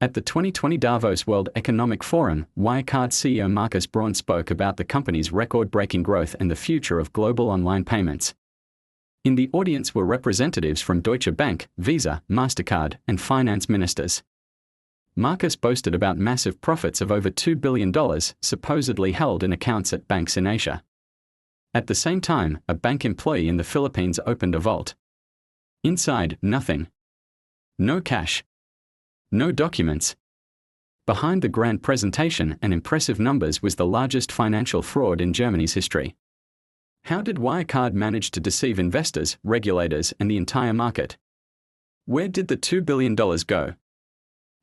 At the 2020 Davos World Economic Forum, Wirecard CEO Markus Braun spoke about the company's record-breaking growth and the future of global online payments. In the audience were representatives from Deutsche Bank, Visa, MasterCard, and finance ministers. Markus boasted about massive profits of over $2 billion, supposedly held in accounts at banks in Asia. At the same time, a bank employee in the Philippines opened a vault. Inside, nothing. No cash. No documents. Behind the grand presentation and impressive numbers was the largest financial fraud in Germany's history. How did Wirecard manage to deceive investors, regulators, and the entire market? Where did the $2 billion go?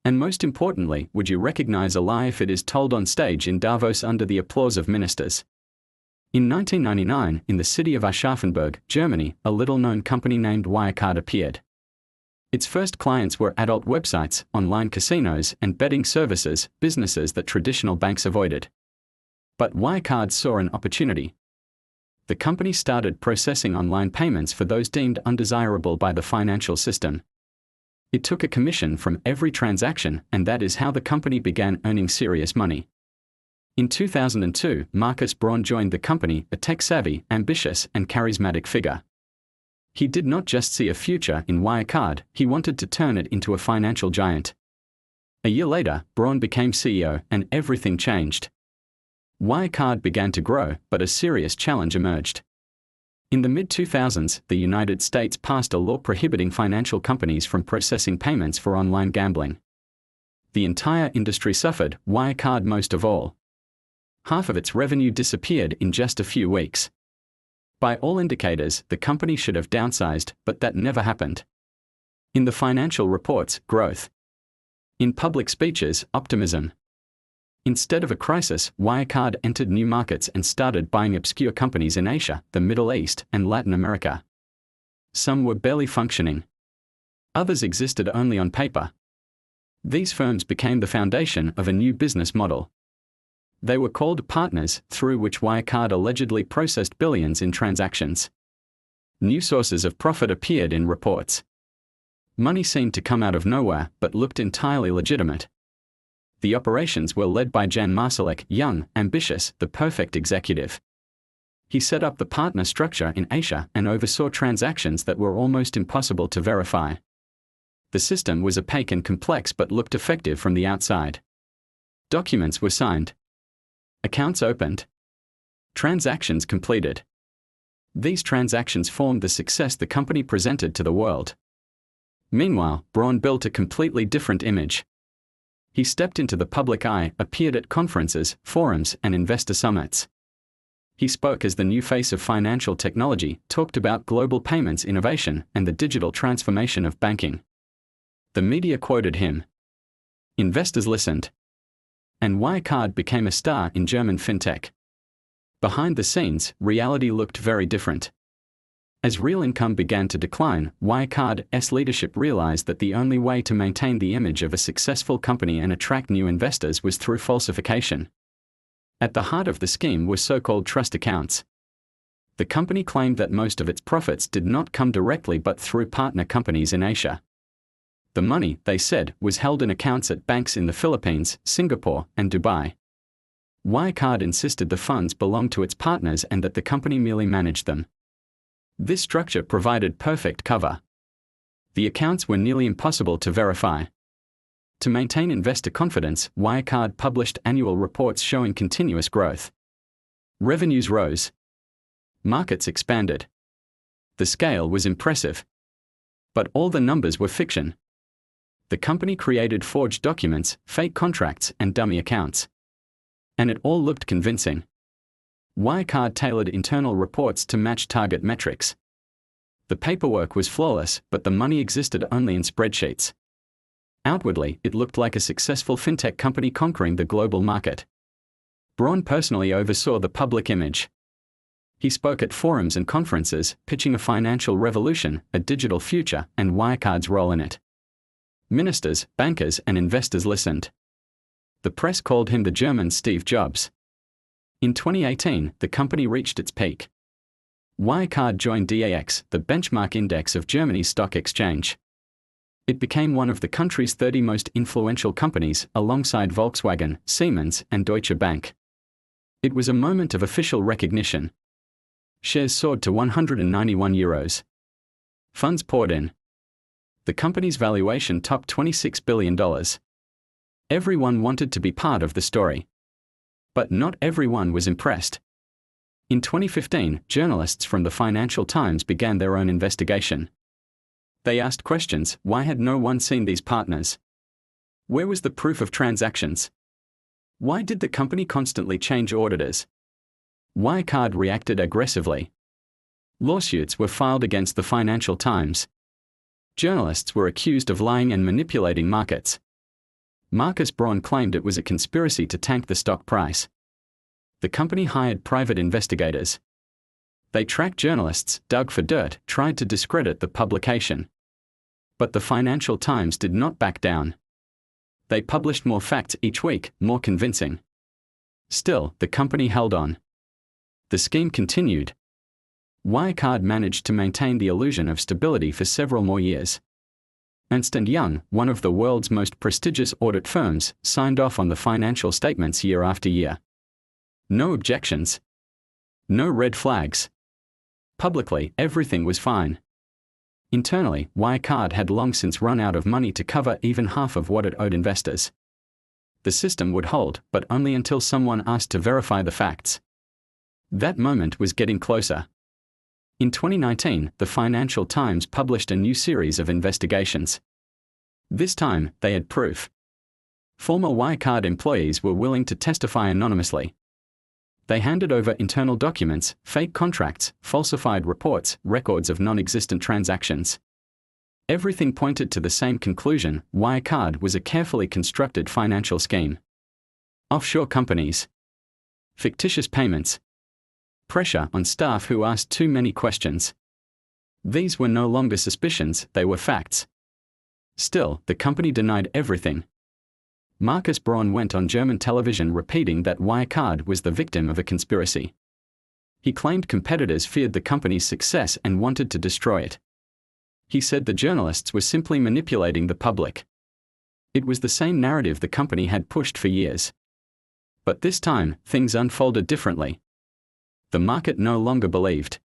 And most importantly, would you recognize a lie if it is told on stage in Davos under the applause of ministers? In 1999, in the city of Aschaffenburg, Germany, a little-known company named Wirecard appeared. Its first clients were adult websites, online casinos, and betting services, businesses that traditional banks avoided. But Wirecard saw an opportunity. The company started processing online payments for those deemed undesirable by the financial system. It took a commission from every transaction, and that is how the company began earning serious money. In 2002, Markus Braun joined the company, a tech-savvy, ambitious, and charismatic figure. He did not just see a future in Wirecard, he wanted to turn it into a financial giant. A year later, Braun became CEO, and everything changed. Wirecard began to grow, but a serious challenge emerged. In the mid-2000s, the United States passed a law prohibiting financial companies from processing payments for online gambling. The entire industry suffered, Wirecard most of all. Half of its revenue disappeared in just a few weeks. By all indicators, the company should have downsized, but that never happened. In the financial reports, growth. In public speeches, optimism. Instead of a crisis, Wirecard entered new markets and started buying obscure companies in Asia, the Middle East, and Latin America. Some were barely functioning. Others existed only on paper. These firms became the foundation of a new business model. They were called partners, through which Wirecard allegedly processed billions in transactions. New sources of profit appeared in reports. Money seemed to come out of nowhere, but looked entirely legitimate. The operations were led by Jan Marsalek, young, ambitious, the perfect executive. He set up the partner structure in Asia and oversaw transactions that were almost impossible to verify. The system was opaque and complex but looked effective from the outside. Documents were signed. Accounts opened. Transactions completed. These transactions formed the success the company presented to the world. Meanwhile, Braun built a completely different image. He stepped into the public eye, appeared at conferences, forums, and investor summits. He spoke as the new face of financial technology, talked about global payments innovation and the digital transformation of banking. The media quoted him. Investors listened. And Wirecard became a star in German Fintech. Behind the scenes, reality looked very different. As real income began to decline, Wirecard's leadership realized that the only way to maintain the image of a successful company and attract new investors was through falsification. At the heart of the scheme were so-called trust accounts. The company claimed that most of its profits did not come directly but through partner companies in Asia. The money, they said, was held in accounts at banks in the Philippines, Singapore, and Dubai. Wirecard insisted the funds belonged to its partners and that the company merely managed them. This structure provided perfect cover. The accounts were nearly impossible to verify. To maintain investor confidence, Wirecard published annual reports showing continuous growth. Revenues rose. Markets expanded. The scale was impressive. But all the numbers were fiction. The company created forged documents, fake contracts, and dummy accounts. And it all looked convincing. Wirecard tailored internal reports to match target metrics. The paperwork was flawless, but the money existed only in spreadsheets. Outwardly, it looked like a successful fintech company conquering the global market. Braun personally oversaw the public image. He spoke at forums and conferences, pitching a financial revolution, a digital future, and Wirecard's role in it. Ministers, bankers, and investors listened. The press called him the German Steve Jobs. In 2018, the company reached its peak. Wirecard joined DAX, the benchmark index of Germany's stock exchange. It became one of the country's 30 most influential companies, alongside Volkswagen, Siemens, and Deutsche Bank. It was a moment of official recognition. Shares soared to €191. Funds poured in. The company's valuation topped $26 billion. Everyone wanted to be part of the story. But not everyone was impressed. In 2015, journalists from the Financial Times began their own investigation. They asked questions: why had no one seen these partners? Where was the proof of transactions? Why did the company constantly change auditors? Wirecard reacted aggressively. Lawsuits were filed against the Financial Times. Journalists were accused of lying and manipulating markets. Markus Braun claimed it was a conspiracy to tank the stock price. The company hired private investigators. They tracked journalists, dug for dirt, tried to discredit the publication. But the Financial Times did not back down. They published more facts each week, more convincing. Still, the company held on. The scheme continued. Wirecard managed to maintain the illusion of stability for several more years. Ernst & Young, one of the world's most prestigious audit firms, signed off on the financial statements year after year. No objections. No red flags. Publicly, everything was fine. Internally, Wirecard had long since run out of money to cover even half of what it owed investors. The system would hold, but only until someone asked to verify the facts. That moment was getting closer. In 2019, the Financial Times published a new series of investigations. This time, they had proof. Former Wirecard employees were willing to testify anonymously. They handed over internal documents, fake contracts, falsified reports, records of non-existent transactions. Everything pointed to the same conclusion: Wirecard was a carefully constructed financial scheme. Offshore companies. Fictitious payments. Pressure on staff who asked too many questions. These were no longer suspicions, they were facts. Still, the company denied everything. Markus Braun went on German television repeating that Wirecard was the victim of a conspiracy. He claimed competitors feared the company's success and wanted to destroy it. He said the journalists were simply manipulating the public. It was the same narrative the company had pushed for years. But this time, things unfolded differently. The market no longer believed.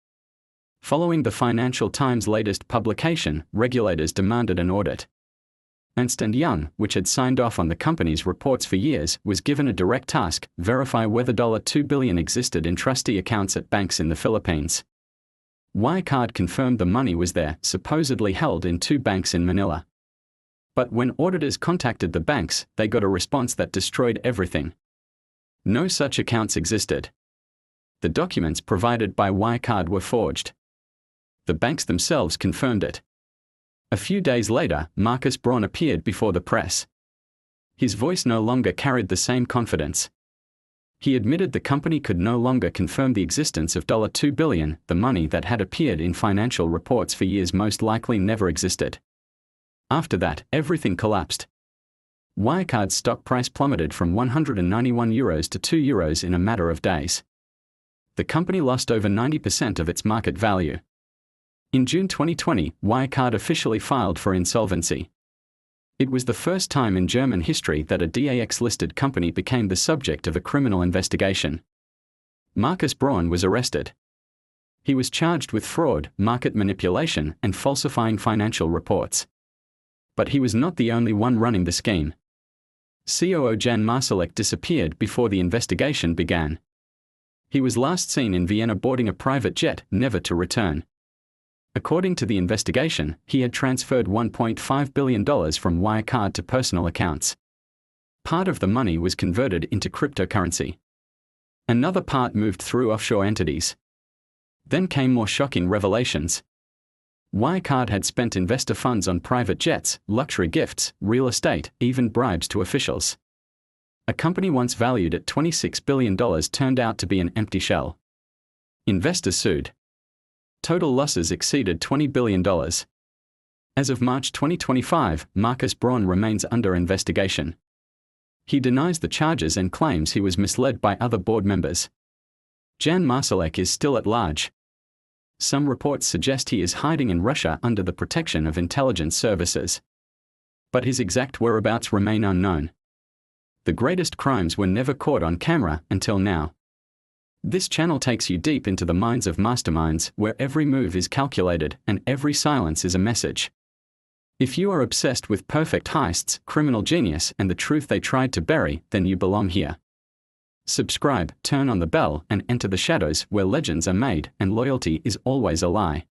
Following the Financial Times' latest publication, regulators demanded an audit. Ernst & Young, which had signed off on the company's reports for years, was given a direct task: verify whether $2 billion existed in trustee accounts at banks in the Philippines. Wirecard confirmed the money was there, supposedly held in 2 banks in Manila. But when auditors contacted the banks, they got a response that destroyed everything. No such accounts existed. The documents provided by Wirecard were forged. The banks themselves confirmed it. A few days later, Markus Braun appeared before the press. His voice no longer carried the same confidence. He admitted the company could no longer confirm the existence of $2 billion, the money that had appeared in financial reports for years most likely never existed. After that, everything collapsed. Wirecard's stock price plummeted from €191 to €2 in a matter of days. The company lost over 90% of its market value. In June 2020, Wirecard officially filed for insolvency. It was the first time in German history that a DAX-listed company became the subject of a criminal investigation. Markus Braun was arrested. He was charged with fraud, market manipulation, and falsifying financial reports. But he was not the only one running the scheme. COO Jan Marsalek disappeared before the investigation began. He was last seen in Vienna boarding a private jet, never to return. According to the investigation, he had transferred $1.5 billion from Wirecard to personal accounts. Part of the money was converted into cryptocurrency. Another part moved through offshore entities. Then came more shocking revelations. Wirecard had spent investor funds on private jets, luxury gifts, real estate, even bribes to officials. A company once valued at $26 billion turned out to be an empty shell. Investors sued. Total losses exceeded $20 billion. As of March 2025, Markus Braun remains under investigation. He denies the charges and claims he was misled by other board members. Jan Marsalek is still at large. Some reports suggest he is hiding in Russia under the protection of intelligence services. but his exact whereabouts remain unknown. The greatest crimes were never caught on camera until now. This channel takes you deep into the minds of masterminds, where every move is calculated and every silence is a message. If you are obsessed with perfect heists, criminal genius, and the truth they tried to bury, then you belong here. Subscribe, turn on the bell, and enter the shadows where legends are made and loyalty is always a lie.